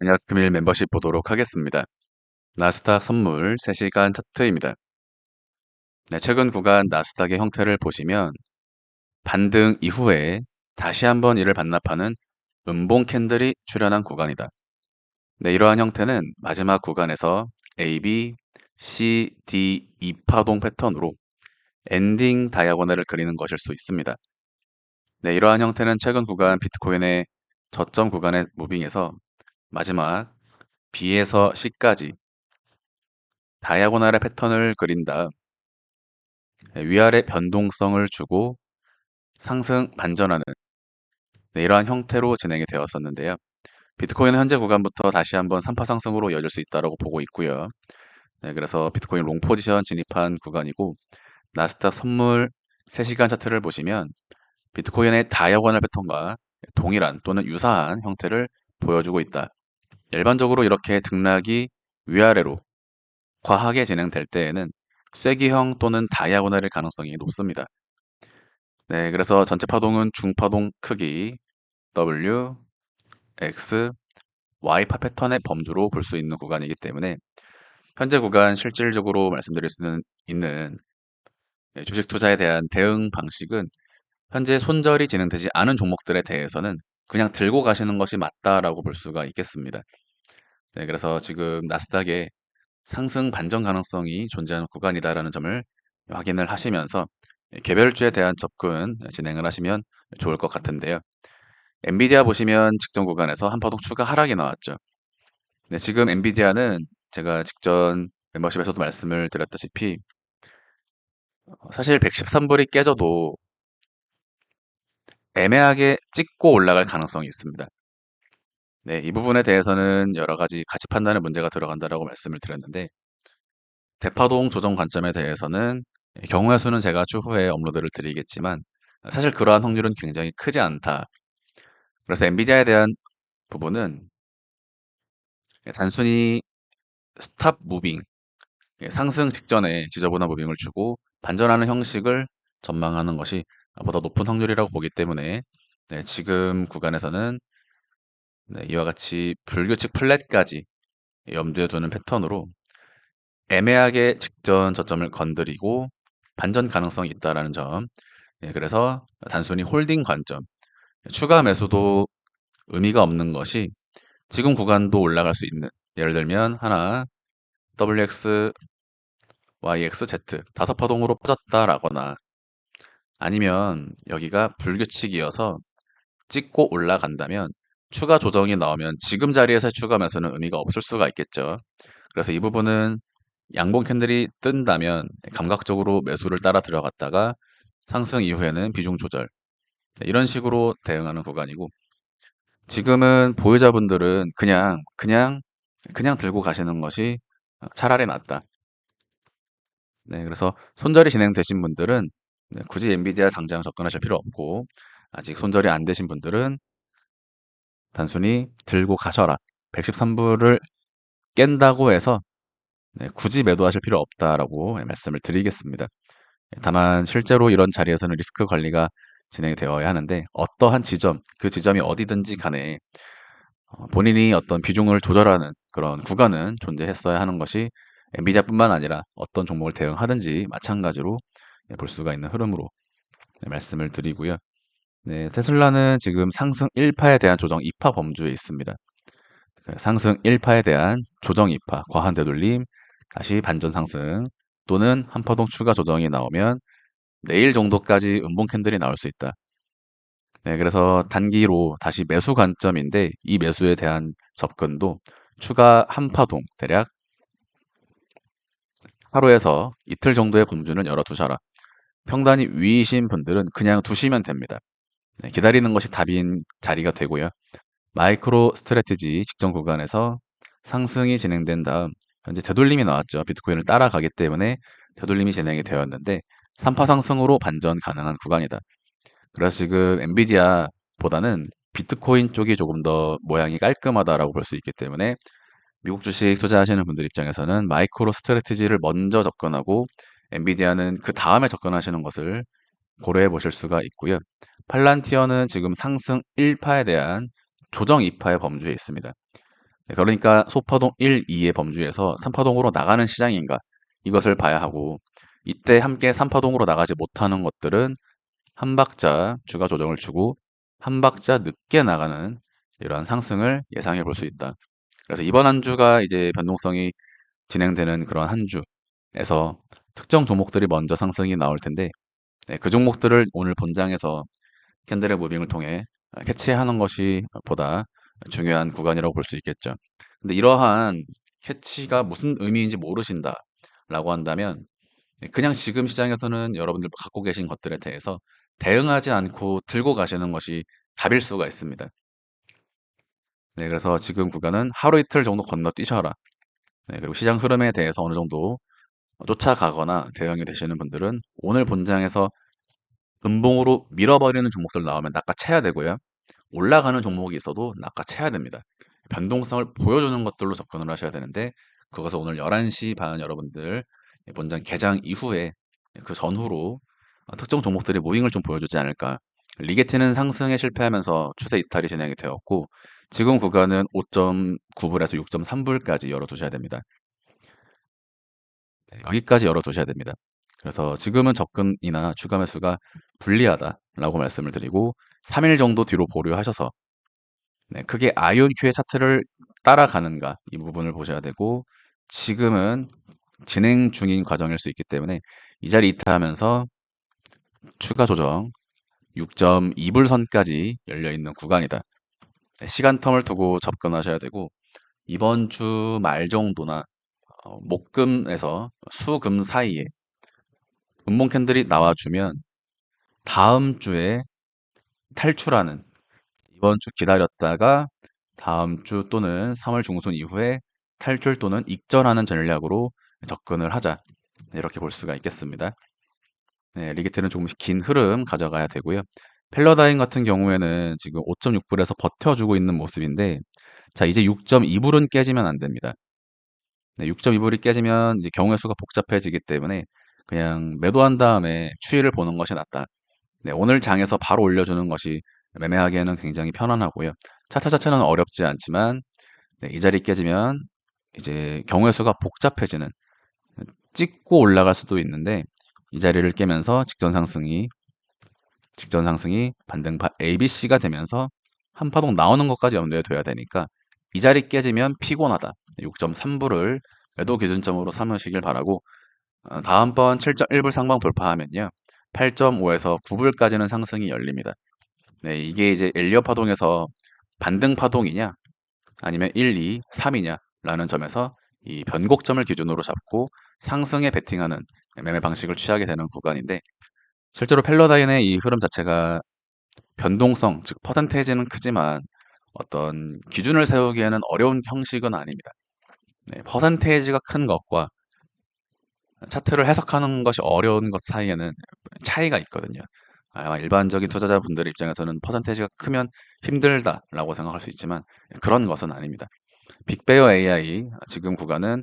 안녕 금일 멤버십 보도록 하겠습니다. 나스닥 선물 3시간 차트입니다. 네, 최근 구간 나스닥의 형태를 보시면 반등 이후에 다시 한번 이를 반납하는 음봉 캔들이 출현한 구간이다. 네, 이러한 형태는 마지막 구간에서 A, B, C, D, E 파동 패턴으로 엔딩 다이아고널을 그리는 것일 수 있습니다. 네, 이러한 형태는 최근 구간 비트코인의 저점 구간의 무빙에서 마지막 B에서 C까지 다이아고널의 패턴을 그린 다음 위아래 변동성을 주고 상승 반전하는 이러한 형태로 진행이 되었었는데요. 비트코인은 현재 구간부터 다시 한번 3파 상승으로 이어질 수 있다고 보고 있고요. 네, 그래서 비트코인 롱 포지션 진입한 구간이고 나스닥 선물 3시간 차트를 보시면 비트코인의 다이아고널 패턴과 동일한 또는 유사한 형태를 보여주고 있다. 일반적으로 이렇게 등락이 위아래로 과하게 진행될 때에는 쐐기형 또는 다이아고널일 가능성이 높습니다. 네, 그래서 전체 파동은 중파동 크기 W, X, Y파 패턴의 범주로 볼 수 있는 구간이기 때문에 현재 구간 실질적으로 말씀드릴 수는 있는 주식 투자에 대한 대응 방식은 현재 손절이 진행되지 않은 종목들에 대해서는 그냥 들고 가시는 것이 맞다라고 볼 수가 있겠습니다. 네, 그래서 지금 나스닥에 상승 반전 가능성이 존재하는 구간이다라는 점을 확인을 하시면서 개별주에 대한 접근 진행을 하시면 좋을 것 같은데요. 엔비디아 보시면 직전 구간에서 한파동 추가 하락이 나왔죠. 네, 지금 엔비디아는 제가 직전 멤버십에서도 말씀을 드렸다시피 사실 113불이 깨져도 애매하게 찍고 올라갈 가능성이 있습니다. 네, 이 부분에 대해서는 여러 가지 가치 판단의 문제가 들어간다라고 말씀을 드렸는데 대파동 조정 관점에 대해서는 경우의 수는 제가 추후에 업로드를 드리겠지만 사실 그러한 확률은 굉장히 크지 않다. 그래서 엔비디아에 대한 부분은 단순히 스탑 무빙, 상승 직전에 지저분한 무빙을 주고 반전하는 형식을 전망하는 것이 보다 높은 확률이라고 보기 때문에 네, 지금 구간에서는 네, 이와 같이 불규칙 플랫까지 염두에 두는 패턴으로 애매하게 직전 저점을 건드리고 반전 가능성이 있다라는 점. 그래서 단순히 홀딩 관점, 추가 매수도 의미가 없는 것이 지금 구간도 올라갈 수 있는 예를 들면 하나 WX, YX, Z 다섯 파동으로 퍼졌다라거나 아니면 여기가 불규칙이어서 찍고 올라간다면 추가 조정이 나오면 지금 자리에서 추가 매수는 의미가 없을 수가 있겠죠. 그래서 이 부분은 양봉 캔들이 뜬다면 감각적으로 매수를 따라 들어갔다가 상승 이후에는 비중 조절 이런 식으로 대응하는 구간이고 지금은 보유자분들은 그냥 들고 가시는 것이 차라리 낫다. 네, 그래서 손절이 진행되신 분들은 네, 굳이 엔비디아 당장 접근하실 필요 없고 아직 손절이 안 되신 분들은 단순히 들고 가셔라. 113불을 깬다고 해서 네, 굳이 매도하실 필요 없다라고 말씀을 드리겠습니다. 다만 실제로 이런 자리에서는 리스크 관리가 진행이 되어야 하는데 어떠한 지점, 그 지점이 어디든지 간에 본인이 어떤 비중을 조절하는 그런 구간은 존재했어야 하는 것이 엔비디아뿐만 아니라 어떤 종목을 대응하든지 마찬가지로 볼 수가 있는 흐름으로 말씀을 드리고요. 네, 테슬라는 지금 상승 1파에 대한 조정 2파 범주에 있습니다. 상승 1파에 대한 조정 2파, 과한 되돌림, 다시 반전 상승 또는 한파동 추가 조정이 나오면 내일 정도까지 음봉 캔들이 나올 수 있다. 네, 그래서 단기로 다시 매수 관점인데 이 매수에 대한 접근도 추가 한파동 대략 하루에서 이틀 정도의 범주는 열어두셔라. 평단이 위이신 분들은 그냥 두시면 됩니다. 네, 기다리는 것이 답인 자리가 되고요. 마이크로 스트래티지 직전 구간에서 상승이 진행된 다음 현재 되돌림이 나왔죠. 비트코인을 따라가기 때문에 되돌림이 진행이 되었는데 3파 상승으로 반전 가능한 구간이다. 그래서 지금 엔비디아보다는 비트코인 쪽이 조금 더 모양이 깔끔하다라고 볼 수 있기 때문에 미국 주식 투자하시는 분들 입장에서는 마이크로 스트래티지를 먼저 접근하고 엔비디아는 그 다음에 접근하시는 것을 고려해 보실 수가 있고요. 팔란티어는 지금 상승 1파에 대한 조정 2파의 범주에 있습니다. 네, 그러니까 소파동 1, 2의 범주에서 3파동으로 나가는 시장인가 이것을 봐야 하고 이때 함께 3파동으로 나가지 못하는 것들은 한 박자 주가 조정을 주고 한 박자 늦게 나가는 이러한 상승을 예상해 볼 수 있다. 그래서 이번 한 주가 이제 변동성이 진행되는 그런 한 주에서 특정 종목들이 먼저 상승이 나올 텐데 네, 그 종목들을 오늘 본장에서 캔들의 무빙을 통해 캐치하는 것이 보다 중요한 구간이라고 볼 수 있겠죠. 근데 이러한 캐치가 무슨 의미인지 모르신다라고 한다면 그냥 지금 시장에서는 여러분들 갖고 계신 것들에 대해서 대응하지 않고 들고 가시는 것이 답일 수가 있습니다. 네, 그래서 지금 구간은 하루 이틀 정도 건너뛰셔라. 네, 그리고 시장 흐름에 대해서 어느 정도 쫓아가거나 대응이 되시는 분들은 오늘 본장에서 음봉으로 밀어버리는 종목들 나오면 낚아채야 되고요. 올라가는 종목이 있어도 낚아채야 됩니다. 변동성을 보여주는 것들로 접근을 하셔야 되는데 그것을 오늘 11시 반 여러분들 본장 개장 이후에 그 전후로 특정 종목들이 무빙을 좀 보여주지 않을까. 리게트는 상승에 실패하면서 추세 이탈이 진행이 되었고 지금 구간은 5.9불에서 6.3불까지 열어두셔야 됩니다. 네, 여기까지 열어두셔야 됩니다. 그래서 지금은 접근이나 추가 매수가 불리하다라고 말씀을 드리고 3일 정도 뒤로 보류하셔서 네, 크게 아이온큐의 차트를 따라가는가 이 부분을 보셔야 되고 지금은 진행 중인 과정일 수 있기 때문에 이 자리 이탈하면서 추가 조정 6.2불 선까지 열려 있는 구간이다. 네, 시간 텀을 두고 접근하셔야 되고 이번 주 말 정도나 목금에서 수금 사이에 음봉 캔들이 나와주면 다음 주에 탈출하는 이번 주 기다렸다가 다음 주 또는 3월 중순 이후에 탈출 또는 익절하는 전략으로 접근을 하자. 네, 이렇게 볼 수가 있겠습니다. 네, 리기트는 조금씩 긴 흐름 가져가야 되고요. 펠러다인 같은 경우에는 지금 5.6불에서 버텨주고 있는 모습인데 자 이제 6.2불은 깨지면 안 됩니다. 네, 6.2불이 깨지면 이제 경우의 수가 복잡해지기 때문에 그냥 매도한 다음에 추이를 보는 것이 낫다. 네, 오늘 장에서 바로 올려주는 것이 매매하기에는 굉장히 편안하고요. 차트 자체는 어렵지 않지만 네, 이 자리 깨지면 이제 경우의 수가 복잡해지는 찍고 올라갈 수도 있는데 이 자리를 깨면서 직전 상승이 반등파 ABC가 되면서 한 파동 나오는 것까지 염두에 둬야 되니까 이 자리 깨지면 피곤하다. 6.3불을 매도 기준점으로 삼으시길 바라고 다음번 7.1불 상방 돌파하면요. 8.5에서 9불까지는 상승이 열립니다. 네, 이게 이제 엘리엇 파동에서 반등 파동이냐 아니면 1, 2, 3이냐 라는 점에서 이 변곡점을 기준으로 잡고 상승에 베팅하는 매매 방식을 취하게 되는 구간인데 실제로 펠러다인의 이 흐름 자체가 변동성, 즉 퍼센테이지는 크지만 어떤 기준을 세우기에는 어려운 형식은 아닙니다. 네, 퍼센테이지가 큰 것과 차트를 해석하는 것이 어려운 것 사이에는 차이가 있거든요. 아마 일반적인 투자자분들 입장에서는 퍼센테이지가 크면 힘들다라고 생각할 수 있지만 그런 것은 아닙니다. 빅베어 AI 지금 구간은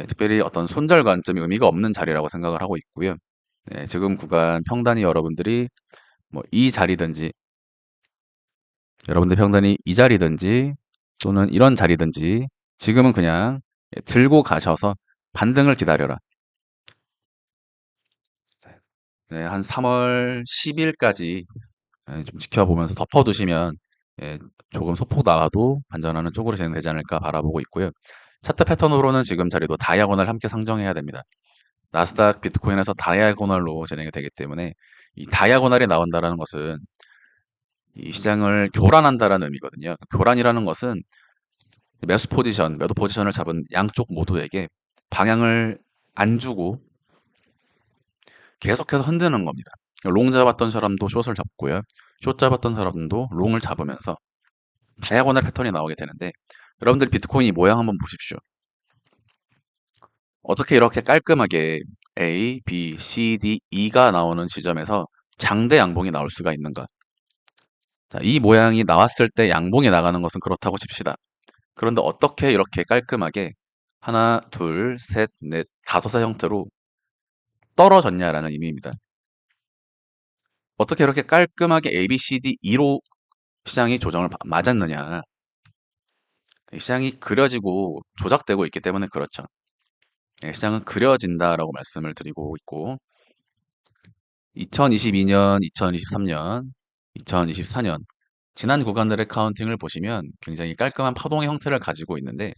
특별히 어떤 손절 관점이 의미가 없는 자리라고 생각을 하고 있고요. 네, 지금 구간 평단이 뭐 이 자리든지 여러분들 평단이 이 자리든지 또는 이런 자리든지 지금은 그냥 들고 가셔서 반등을 기다려라. 네, 한 3월 10일까지 좀 지켜보면서 덮어두시면 예, 조금 소폭 나와도 반전하는 쪽으로 진행되지 않을까 바라보고 있고요. 차트 패턴으로는 지금 자리도 다이아고널 함께 상정해야 됩니다. 나스닥 비트코인에서 다이아고널로 진행이 되기 때문에 이 다이아고널이 나온다라는 것은 이 시장을 교란한다라는 의미거든요. 교란이라는 것은 매도 포지션을 잡은 양쪽 모두에게 방향을 안 주고 계속해서 흔드는 겁니다. 롱 잡았던 사람도 숏을 잡고요. 숏 잡았던 사람도 롱을 잡으면서 다이아고널 패턴이 나오게 되는데 여러분들 비트코인 모양 한번 보십시오. 어떻게 이렇게 깔끔하게 A, B, C, D, E가 나오는 지점에서 장대 양봉이 나올 수가 있는가? 자, 이 모양이 나왔을 때 양봉이 나가는 것은 그렇다고 칩시다. 그런데 어떻게 이렇게 깔끔하게 하나, 둘, 셋, 넷, 다섯의 형태로 떨어졌냐라는 의미입니다. 어떻게 이렇게 깔끔하게 A, B, C, D, E로 시장이 조정을 맞았느냐. 시장이 그려지고 조작되고 있기 때문에 그렇죠. 시장은 그려진다라고 말씀을 드리고 있고 2022년, 2023년, 2024년 지난 구간들의 카운팅을 보시면 굉장히 깔끔한 파동의 형태를 가지고 있는데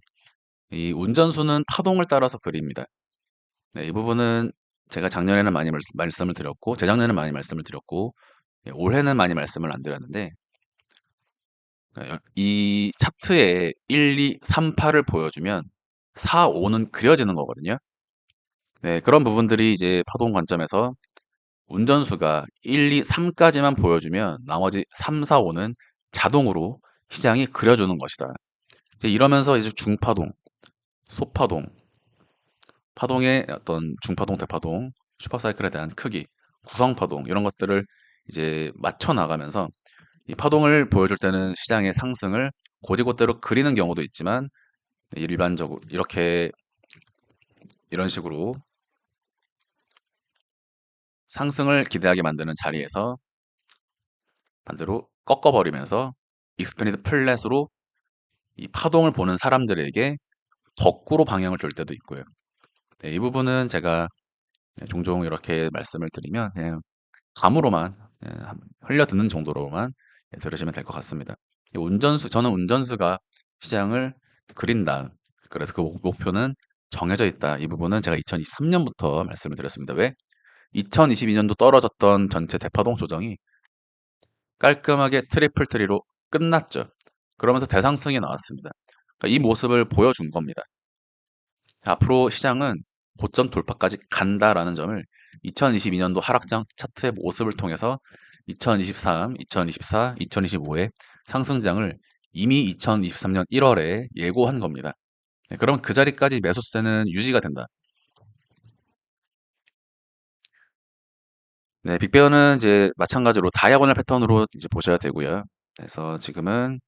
이 운전수는 파동을 따라서 그립니다. 이 부분은 제가 작년에는 많이 말씀을 드렸고 재작년에는 많이 말씀을 드렸고 올해는 많이 말씀을 안 드렸는데 이 차트에 1, 2, 3, 8을 보여주면 4, 5는 그려지는 거거든요. 네, 그런 부분들이 이제 파동 관점에서 운전수가 1, 2, 3까지만 보여주면 나머지 3, 4, 5는 자동으로 시장이 그려주는 것이다. 이제 이러면서 이제 중파동, 소파동, 파동의 어떤 중파동, 대파동, 슈퍼사이클에 대한 크기, 구성파동 이런 것들을 이제 맞춰 나가면서 이 파동을 보여줄 때는 시장의 상승을 곧이곧대로 그리는 경우도 있지만 일반적으로 이렇게 이런 식으로 상승을 기대하게 만드는 자리에서 반대로 꺾어버리면서 익스페리드 플랫으로 이 파동을 보는 사람들에게 거꾸로 방향을 줄 때도 있고요. 네, 이 부분은 제가 종종 이렇게 말씀을 드리면 그냥 감으로만 흘려 듣는 정도로만 들으시면 될 것 같습니다. 저는 운전수가 시장을 그린다. 그래서 그 목표는 정해져 있다. 이 부분은 제가 2023년부터 말씀을 드렸습니다. 왜? 2022년도 떨어졌던 전체 대파동 조정이 깔끔하게 트리플 트리로 끝났죠. 그러면서 대상승이 나왔습니다. 그러니까 이 모습을 보여준 겁니다. 앞으로 시장은 고점 돌파까지 간다라는 점을 2022년도 하락장 차트의 모습을 통해서 2023, 2024, 2025의 상승장을 이미 2023년 1월에 예고한 겁니다. 네, 그럼 그 자리까지 매수세는 유지가 된다. 네, 빅베어는 이제 마찬가지로 다이아고널 패턴으로 이제 보셔야 되고요. 그래서 지금은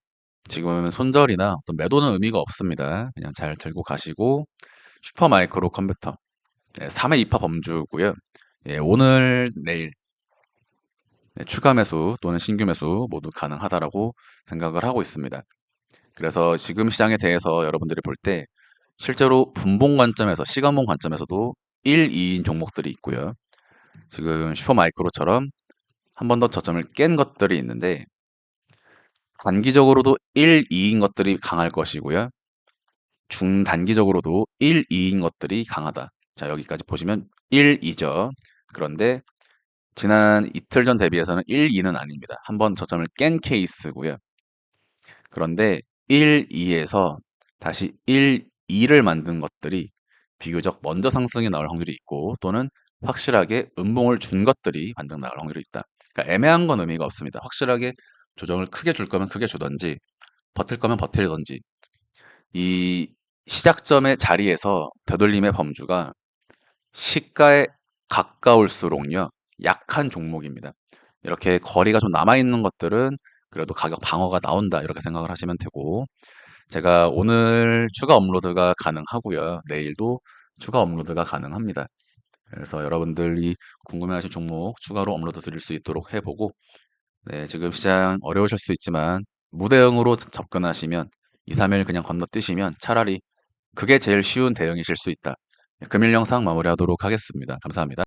손절이나 어떤 매도는 의미가 없습니다. 그냥 잘 들고 가시고 슈퍼 마이크로 컴퓨터 3회 이파 범주고요. 오늘 내일 추가 매수 또는 신규 매수 모두 가능하다라고 생각을 하고 있습니다. 그래서 지금 시장에 대해서 여러분들이 볼 때 실제로 분봉 관점에서 시간봉 관점에서도 1, 2인 종목들이 있고요. 지금 슈퍼마이크로처럼 한 번 더 저점을 깬 것들이 있는데 단기적으로도 1, 2인 것들이 강할 것이고요. 중단기적으로도 1, 2인 것들이 강하다. 자, 여기까지 보시면 1, 2죠. 그런데 지난 이틀 전 대비해서는 1, 2는 아닙니다. 한 번 저점을 깬 케이스고요. 그런데 1, 2에서 다시 1, 2를 만든 것들이 비교적 먼저 상승이 나올 확률이 있고 또는 확실하게 음봉을 준 것들이 반등 나갈 확률이 있다. 그러니까 애매한 건 의미가 없습니다. 확실하게 조정을 크게 줄 거면 크게 주던지 버틸 거면 버티던지 이 시작점의 자리에서 되돌림의 범주가 시가에 가까울수록요 약한 종목입니다. 이렇게 거리가 좀 남아있는 것들은 그래도 가격 방어가 나온다 이렇게 생각을 하시면 되고 제가 오늘 추가 업로드가 가능하고요. 내일도 추가 업로드가 가능합니다. 그래서 여러분들이 궁금해하신 종목 추가로 업로드 드릴 수 있도록 해보고 네, 지금 시장 어려우실 수 있지만 무대응으로 접근하시면 2, 3일 그냥 건너뛰시면 차라리 그게 제일 쉬운 대응이실 수 있다. 금일 영상 마무리하도록 하겠습니다. 감사합니다.